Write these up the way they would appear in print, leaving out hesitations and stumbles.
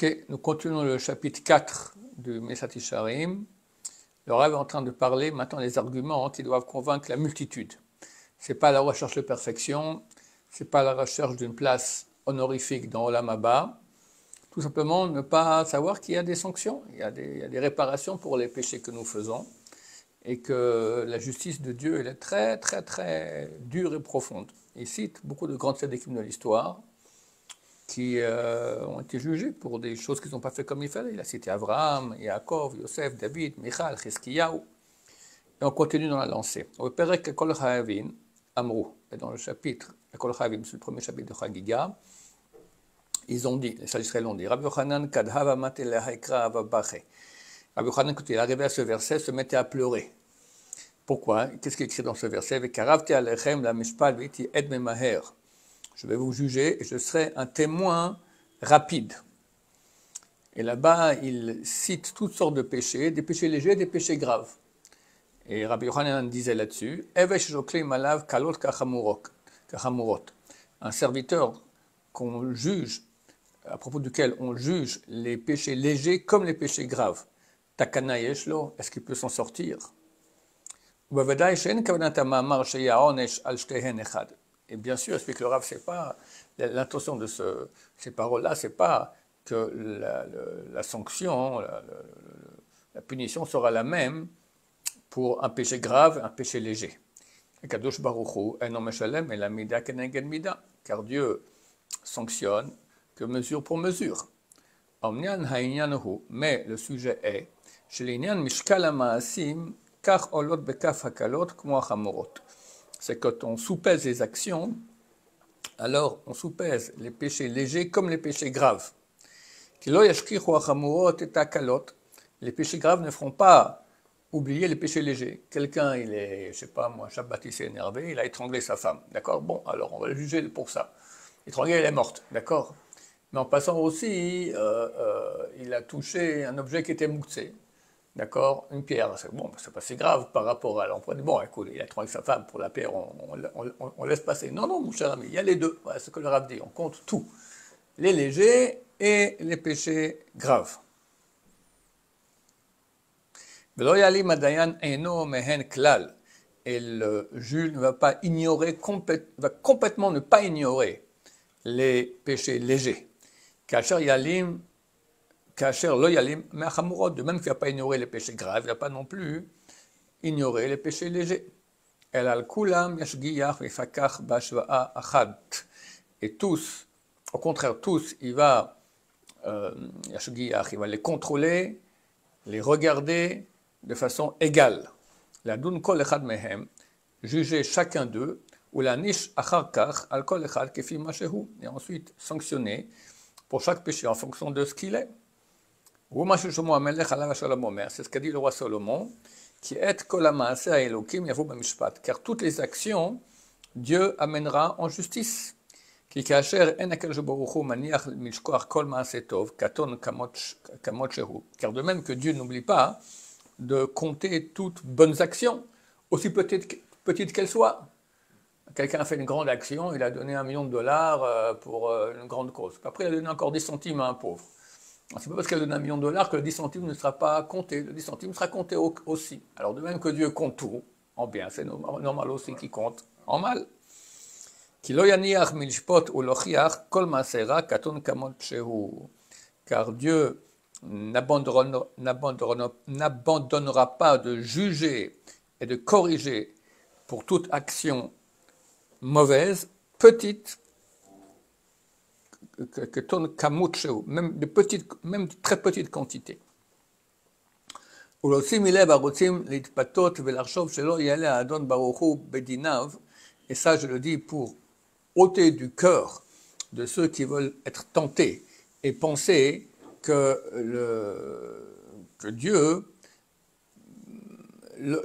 Ok, nous continuons le chapitre 4 du Mesat Yesharim. Le Rav est en train de parler maintenant des arguments qui doivent convaincre la multitude. Ce n'est pas la recherche de perfection, ce n'est pas la recherche d'une place honorifique dans Olam Haba. Tout simplement ne pas savoir qu'il y a des sanctions, il y a des réparations pour les péchés que nous faisons et que la justice de Dieu elle est très très très dure et profonde. Il cite beaucoup de grands tzadikim de l'histoire qui ont été jugés pour des choses qu'ils n'ont pas fait comme il fallait. Il a cité Abraham, Yaakov, Yosef, David, Michal, Chizkiyahu. Et on continue dans la lancée. Au Perek Kol Chayavim, Amrou, et dans le chapitre Kol Chayavim, c'est le premier chapitre de Chagiga, ils ont dit, les sages Israël ont dit, Rabbi Yochanan kadhava matel haikra avabache. Rabbi Yochanan, quand il est arrivé à ce verset, se mettait à pleurer. Pourquoi? Qu'est-ce qu'il écrit dans ce verset? Vekaravti alechem la mishpat v'iti ed memaher. Je vais vous juger et je serai un témoin rapide. Et là-bas, il cite toutes sortes de péchés, des péchés légers, des péchés graves. Et Rabbi Yochanan disait là-dessus, Evesh jokli malav kalot kachamurot. Un serviteur qu'on juge, à propos duquel on juge les péchés légers comme les péchés graves. Takana yeshlo, est-ce qu'il peut s'en sortir? Ubavadai shen kavanat hamamar sheya onesh al shtehen echad. Et bien sûr, explique le Rav, c'est pas l'intention de ces paroles-là, c'est pas que la sanction, la punition sera la même pour un péché grave, un péché léger. Kadosh Baruch Hu eno meshalem el mida keneged mida, car Dieu sanctionne que mesure pour mesure. Omnian ha'inyan hu, mais le sujet est chez l'inyan mishkal ha'maasim kach olot bekaf hakalot kmo ha'chamorot. C'est quand on soupèse les actions, alors on soupèse les péchés légers comme les péchés graves. Les péchés graves ne feront pas oublier les péchés légers. Quelqu'un, il est, je sais pas moi, Shabbat, il s'est énervé, il a étranglé sa femme, d'accord? Bon, alors on va le juger pour ça. Étranglée, elle est morte, d'accord? Mais en passant aussi, il a touché un objet qui était mouxé. D'accord, une pierre, bon, c'est pas si grave par rapport à l'emploi. Bon, écoute, il a trouvé sa femme pour la pierre, on laisse passer. Non, non, mon cher ami, il y a les deux. Voilà ce que le Rav dit, on compte tout. Les légers et les péchés graves. Et le juge ne va pas ignorer, va complètement ne pas ignorer les péchés légers. Kacher yalim, de même qu'il ne va pas ignorer les péchés graves, il ne va pas non plus ignorer les péchés légers. Et tous, au contraire, tous, il va les contrôler, les regarder de façon égale. La dun kol echad mehem, juger chacun d'eux, ou la niche achar kach al kol echad kefi mashehu, et ensuite sanctionner pour chaque péché en fonction de ce qu'il est. C'est ce qu'a dit le roi Salomon, qui est car toutes les actions, Dieu amènera en justice. Car de même que Dieu n'oublie pas de compter toutes bonnes actions, aussi petites qu'elles soient. Quelqu'un a fait une grande action, il a donné $1 million pour une grande cause. Après, il a donné encore 10 centimes à un pauvre. C'est pas parce qu'elle donne $1 million que le 10 centimes ne sera pas compté. Le 10 centimes sera compté aussi. Alors de même que Dieu compte tout, en bien, c'est normal aussi qu'il compte en mal. Car Dieu n'abandonnera pas de juger et de corriger pour toute action mauvaise, petite, que ton kamut même de très petites quantités. Et ça, je le dis pour ôter du cœur de ceux qui veulent être tentés et penser que Dieu ne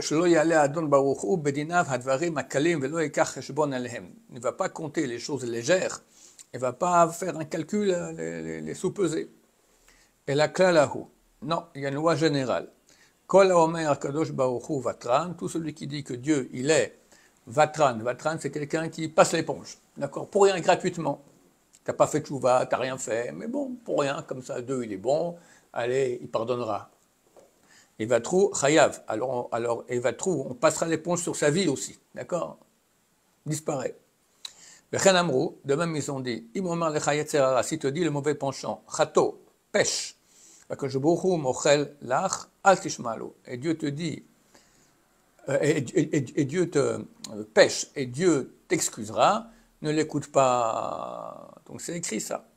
va pas compter les choses légères. Il ne va pas faire un calcul, les sous-peser. Et la klalahu, non, il y a une loi générale. Kol haomer kadosh baruch hu vatran, tout celui qui dit que Dieu, il est vatran. Vatran, c'est quelqu'un qui passe l'éponge, d'accord, pour rien, gratuitement. t'as pas fait tchouva, t'as rien fait, mais bon, pour rien, comme ça, 2, il est bon, allez, il pardonnera. Evatrou, chayav. Alors Evatrou, on passera l'éponge sur sa vie aussi, d'accord? Disparaît. Vechen amrou, de même ils ont dit, imomar lechayet serara, si te dit le mauvais penchant, chato, pêche, akajobohu mochel lach, al tishmalu. Et Dieu te dit, et Dieu te pêche, et Dieu t'excusera, ne l'écoute pas. Donc c'est écrit ça.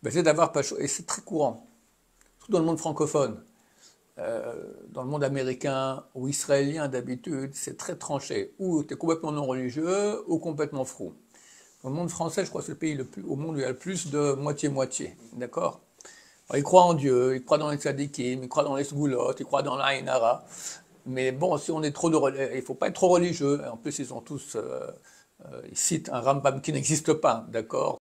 C'est d'avoir pas chaud, et c'est très courant, surtout dans le monde francophone. Dans le monde américain ou israélien d'habitude, c'est très tranché. Ou tu es complètement non religieux, ou complètement frou. Dans le monde français, je crois que c'est le pays au monde où il y a le plus de moitié-moitié. D'accord? Ils croient en Dieu, ils croient dans les tzadikim, ils croient dans les sgoulottes, ils croient dans l'Aïn Hara. Mais bon, si on est trop il ne faut pas être trop religieux. En plus, ils ont tous, ils citent un Rambam qui n'existe pas, d'accord?